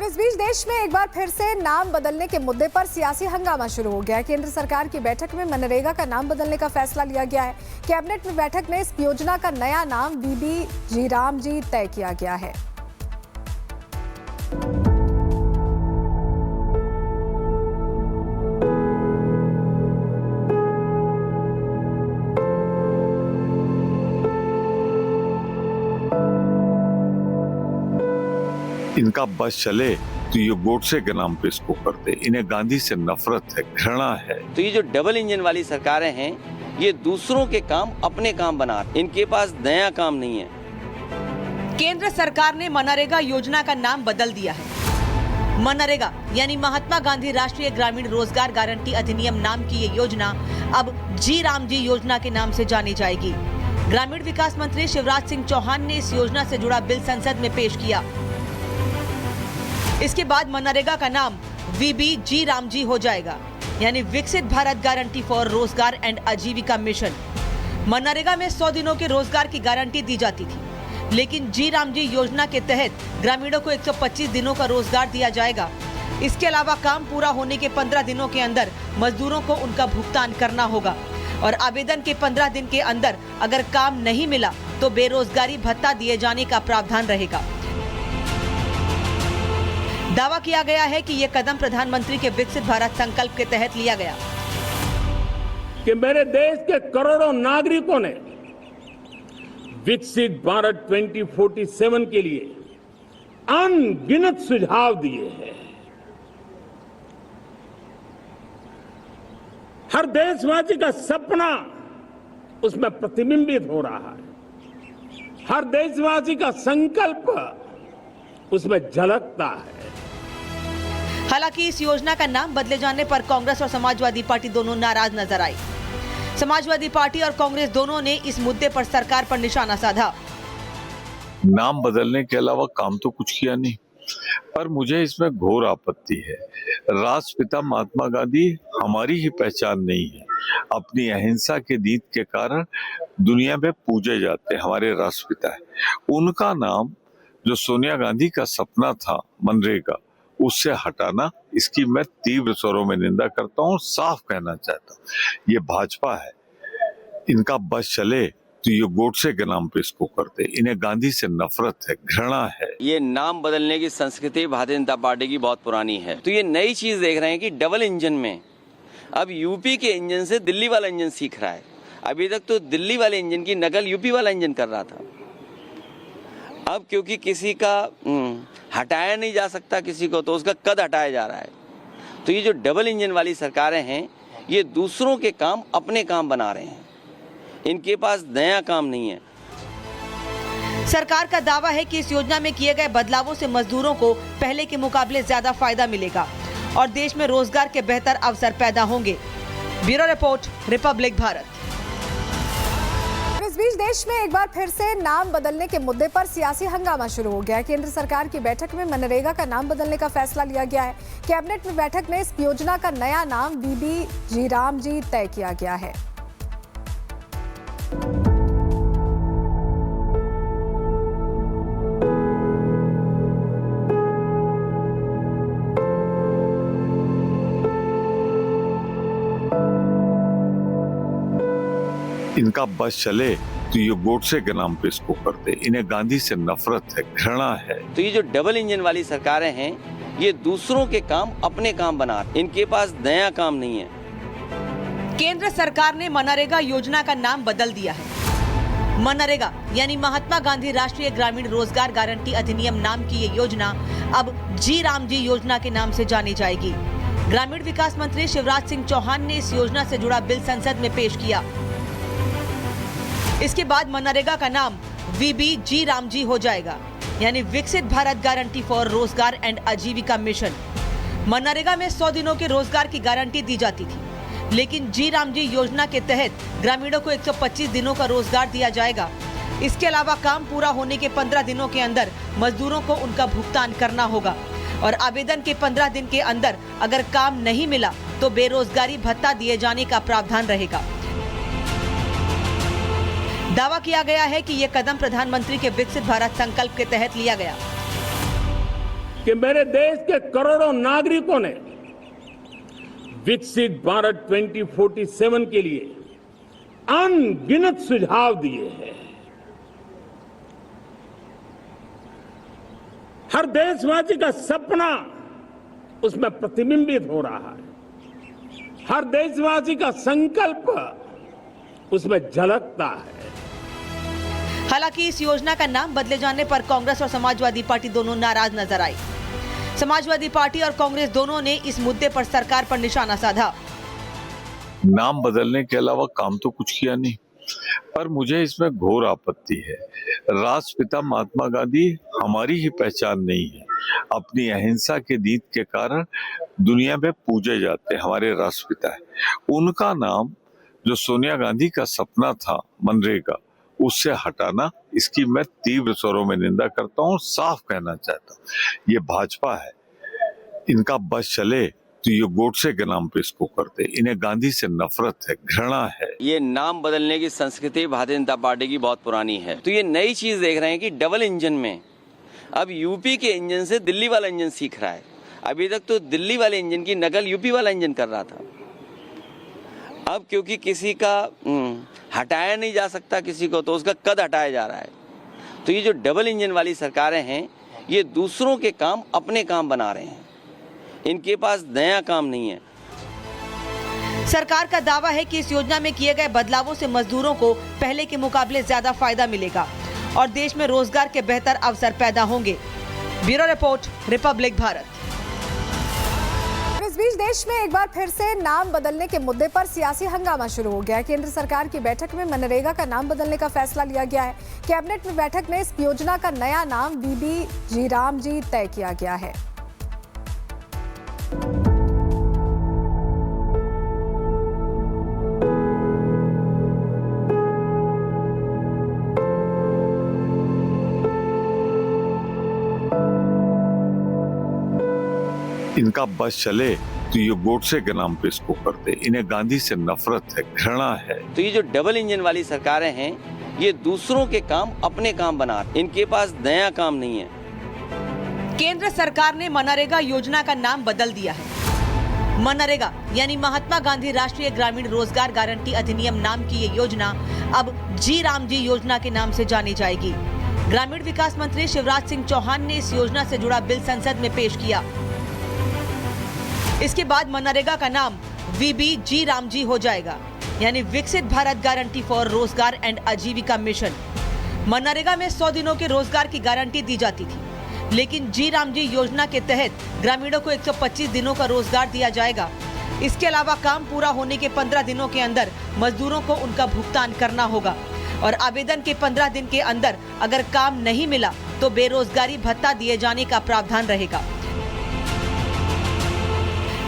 इस बीच देश में एक बार फिर से नाम बदलने के मुद्दे पर सियासी हंगामा शुरू हो गया है। केंद्र सरकार की बैठक में मनरेगा का नाम बदलने का फैसला लिया गया है। कैबिनेट में बैठक में इस योजना का नया नाम बीबी जी राम जी तय किया गया है। इनका बस चले तो ये गोडसे के नाम पे इसको करते। इन्हें गांधी से नफरत है, घृणा है। तो ये जो डबल इंजन वाली सरकारें हैं, ये दूसरों के काम अपने काम बना रहे, इनके पास नया काम नहीं है। केंद्र सरकार ने मनरेगा योजना का नाम बदल दिया है। मनरेगा यानी महात्मा गांधी राष्ट्रीय ग्रामीण रोजगार गारंटी अधिनियम नाम की ये योजना अब जी राम जी योजना के नाम से जानी जाएगी। ग्रामीण विकास मंत्री शिवराज सिंह चौहान ने इस योजना से जुड़ा बिल संसद में पेश किया। इसके बाद मनरेगा का नाम बीबी जी राम जी हो जाएगा, यानी विकसित भारत गारंटी फॉर रोजगार एंड आजीविका मिशन। मनरेगा में 100 दिनों के रोजगार की गारंटी दी जाती थी, लेकिन जी राम जी योजना के तहत ग्रामीणों को 125 दिनों का रोजगार दिया जाएगा। इसके अलावा काम पूरा होने के 15 दिनों के अंदर मजदूरों को उनका भुगतान करना होगा और आवेदन के 15 दिन के अंदर अगर काम नहीं मिला तो बेरोजगारी भत्ता दिए जाने का प्रावधान रहेगा। दावा किया गया है कि यह कदम प्रधानमंत्री के विकसित भारत संकल्प के तहत लिया गया कि मेरे देश के करोड़ों नागरिकों ने विकसित भारत 2047 के लिए अनगिनत सुझाव दिए हैं। हर देशवासी का सपना उसमें प्रतिबिंबित हो रहा है। हर देशवासी का संकल्प उसमें झलकता है। हालांकि इस योजना का नाम बदले जाने पर कांग्रेस और समाजवादी पार्टी दोनों नाराज नजर आई। समाजवादी पार्टी और कांग्रेस दोनों ने इस मुद्दे पर सरकार पर निशाना साधा। नाम बदलने के अलावा काम तो कुछ किया नहीं, पर मुझे इसमें घोर आपत्ति है। राष्ट्रपिता महात्मा गांधी हमारी ही पहचान नहीं है। अपनी अहिंसा के नीति के कारण दुनिया में पूजे जाते हमारे राष्ट्रपिता है। उनका नाम जो सोनिया गांधी का सपना था मनरेगा, उससे हटाना, इसकी मैं तीव्र स्वरों में निंदा करता हूँ। साफ कहना चाहता हूँ, ये भाजपा है। इनका बस चले तो ये गोडसे के नाम पे इसको करते। इन्हें गांधी से नफरत है, घृणा है। ये नाम बदलने की संस्कृति भारतीय जनता पार्टी की बहुत पुरानी है। तो ये नई चीज देख रहे हैं कि डबल इंजन में अब यूपी के इंजन से दिल्ली वाला इंजन सीख रहा है। अभी तक तो दिल्ली वाले इंजन की नकल यूपी वाला इंजन कर रहा था। अब क्योंकि किसी का हटाया नहीं जा सकता किसी को, तो उसका कद हटाया जा रहा है। तो ये जो डबल इंजन वाली सरकारें हैं, ये दूसरों के काम अपने काम बना रहे हैं, इनके पास नया काम नहीं है। सरकार का दावा है कि इस योजना में किए गए बदलावों से मजदूरों को पहले के मुकाबले ज्यादा फायदा मिलेगा और देश में रोजगार के बेहतर अवसर पैदा होंगे। Bureau report, Republic Bharat. इस बीच देश में एक बार फिर से नाम बदलने के मुद्दे पर सियासी हंगामा शुरू हो गया है। केंद्र सरकार की बैठक में मनरेगा का नाम बदलने का फैसला लिया गया है। कैबिनेट में बैठक में इस योजना का नया नाम बीबी जी राम जी तय किया गया है। इनका बस चले तो ये गोडसे के नाम पे इसको करते। इन्हें गांधी से नफरत है, घृणा है। तो ये जो डबल इंजन वाली सरकारें हैं, ये दूसरों के काम अपने काम बना रहे, इनके पास नया काम नहीं है। केंद्र सरकार ने मनरेगा योजना का नाम बदल दिया है। मनरेगा यानी महात्मा गांधी राष्ट्रीय ग्रामीण रोजगार गारंटी अधिनियम नाम की ये योजना अब जी राम जी योजना के नाम से जानी जाएगी। ग्रामीण विकास मंत्री शिवराज सिंह चौहान ने इस योजना से जुड़ा बिल संसद में पेश किया। इसके बाद मनरेगा का नाम बीबी जी राम जी हो जाएगा, यानी विकसित भारत गारंटी फॉर रोजगार एंड आजीविका मिशन। मनरेगा में 100 दिनों के रोजगार की गारंटी दी जाती थी, लेकिन जी राम जी योजना के तहत ग्रामीणों को 125 दिनों का रोजगार दिया जाएगा। इसके अलावा काम पूरा होने के 15 दिनों के अंदर मजदूरों को उनका भुगतान करना होगा और आवेदन के 15 दिन के अंदर अगर काम नहीं मिला तो बेरोजगारी भत्ता दिए जाने का प्रावधान रहेगा। दावा किया गया है कि यह कदम प्रधानमंत्री के विकसित भारत संकल्प के तहत लिया गया कि मेरे देश के करोड़ों नागरिकों ने विकसित भारत 2047 के लिए अनगिनत सुझाव दिए हैं। हर देशवासी का सपना उसमें प्रतिबिंबित हो रहा है। हर देशवासी का संकल्प उसमें झलकता है। हालांकि इस योजना का नाम बदले जाने पर कांग्रेस और समाजवादी पार्टी दोनों नाराज नजर आई। समाजवादी पार्टी और कांग्रेस दोनों ने इस मुद्दे पर सरकार पर निशाना साधा। नाम बदलने के अलावा काम तो कुछ किया नहीं, पर मुझे इसमें घोर आपत्ति है। राष्ट्रपिता महात्मा गांधी हमारी ही पहचान नहीं है। अपनी अहिंसा के नीति के कारण दुनिया में पूजे जाते हमारे राष्ट्रपिता है। उनका नाम जो सोनिया गांधी का सपना था मनरेगा, उससे हटाना, इसकी मैं तीव्र स्वरों में निंदा करता हूँ। साफ कहना चाहता हूँ, ये भाजपा है, इनका बस चले तो ये गोडसे के नाम पे इसको करते। इन्हें गांधी से नफरत है, घृणा है। ये नाम बदलने की संस्कृति भारतीय जनता पार्टी की बहुत पुरानी है। तो ये नई चीज देख रहे हैं कि डबल इंजन में अब यूपी के इंजन से दिल्ली वाला इंजन सीख रहा है। अभी तक तो दिल्ली वाले इंजन की नकल यूपी वाला इंजन कर रहा था। अब क्योंकि किसी का हटाया नहीं जा सकता किसी को, तो उसका कद हटाया जा रहा है। तो ये जो डबल इंजन वाली सरकारें हैं, ये दूसरों के काम अपने काम बना रहे हैं। इनके पास नया काम नहीं है। सरकार का दावा है कि इस योजना में किए गए बदलावों से मजदूरों को पहले के मुकाबले ज्यादा फायदा मिलेगा और देश में रोजगार के बेहतर अवसर पैदा होंगे। Bureau report, Republic Bharat. इस बीच देश में एक बार फिर से नाम बदलने के मुद्दे पर सियासी हंगामा शुरू हो गया है। केंद्र सरकार की बैठक में मनरेगा का नाम बदलने का फैसला लिया गया है। कैबिनेट में बैठक में इस योजना का नया नाम बीबी जी राम जी तय किया गया है। इनका बस चले तो ये गोडसे के नाम पे इसको करते। इन्हें गांधी से नफरत है, घृणा है। तो ये जो डबल इंजन वाली सरकारें हैं, ये दूसरों के काम अपने काम बना रहे हैं। इनके पास नया काम नहीं है। केंद्र सरकार ने मनरेगा योजना का नाम बदल दिया है। मनरेगा यानी महात्मा गांधी राष्ट्रीय ग्रामीण रोजगार गारंटी अधिनियम नाम की ये योजना अब जी राम जी योजना के नाम से जानी जाएगी। ग्रामीण विकास मंत्री शिवराज सिंह चौहान ने इस योजना से जुड़ा बिल संसद में पेश किया। इसके बाद मनरेगा का नाम वीबी जी राम जी हो जाएगा, यानी विकसित भारत गारंटी फॉर रोजगार एंड आजीविका मिशन। मनरेगा में 100 दिनों के रोजगार की गारंटी दी जाती थी, लेकिन जी राम जी योजना के तहत ग्रामीणों को 125 दिनों का रोजगार दिया जाएगा। इसके अलावा काम पूरा होने के 15 दिनों के अंदर मजदूरों को उनका भुगतान करना होगा और आवेदन के 15 दिन के अंदर अगर काम नहीं मिला तो बेरोजगारी भत्ता दिए जाने का प्रावधान रहेगा।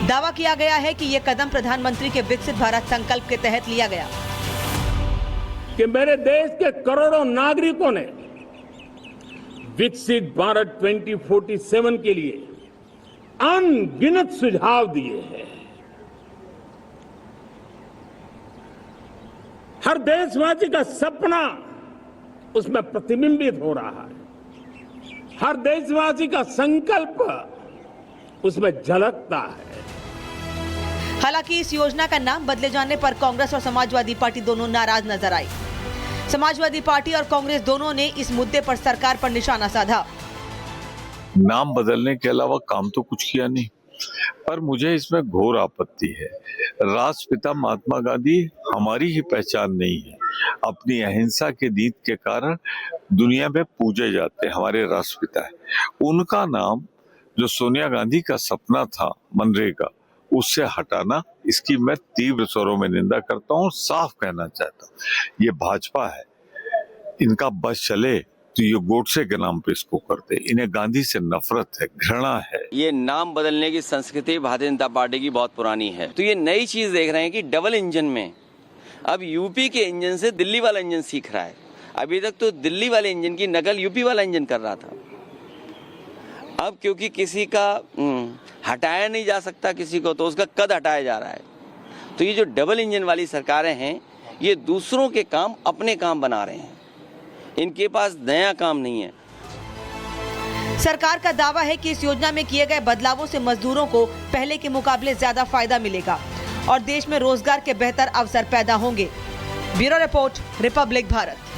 दावा किया गया है कि यह कदम प्रधानमंत्री के विकसित भारत संकल्प के तहत लिया गया कि मेरे देश के करोड़ों नागरिकों ने विकसित भारत 2047 के लिए अनगिनत सुझाव दिए हैं। हर देशवासी का सपना उसमें प्रतिबिंबित हो रहा है। हर देशवासी का संकल्प उसमें झलकता है। हालांकि इस योजना का नाम बदले जाने पर कांग्रेस और समाजवादी पार्टी दोनों नाराज नजर आई। समाजवादी पार्टी और कांग्रेस दोनों ने इस मुद्दे पर सरकार पर निशाना साधा। नाम बदलने के अलावा काम तो कुछ किया नहीं, पर मुझे इसमें घोर आपत्ति है। राष्ट्रपिता महात्मा गांधी हमारी ही पहचान नहीं है। अपनी अहिंसा के नीति के कारण दुनिया में पूजे जाते हमारे राष्ट्रपिता है। उनका नाम जो सोनिया गांधी का सपना था मनरेगा, उससे हटाना, इसकी मैं तीव्र स्वरों में निंदा करता हूँ। साफ कहना चाहता हूँ, ये भाजपा है, इनका बस चले तो ये गोडसे के नाम पे इसको करते। इन्हें गांधी से नफरत है, घृणा है। ये नाम बदलने की संस्कृति भारतीय जनता पार्टी की बहुत पुरानी है। तो ये नई चीज देख रहे हैं कि डबल इंजन में अब यूपी के इंजन से दिल्ली वाला इंजन सीख रहा है। अभी तक तो दिल्ली वाले इंजन की नकल यूपी वाला इंजन कर रहा था। अब क्योंकि किसी का हटाया नहीं जा सकता किसी को, तो उसका कद हटाया जा रहा है। तो ये जो डबल इंजन वाली सरकारें हैं, ये दूसरों के काम अपने काम बना रहे हैं। इनके पास नया काम नहीं है। सरकार का दावा है कि इस योजना में किए गए बदलावों से मजदूरों को पहले के मुकाबले ज्यादा फायदा मिलेगा और देश में रोजगार के बेहतर अवसर पैदा होंगे। Bureau report, Republic Bharat.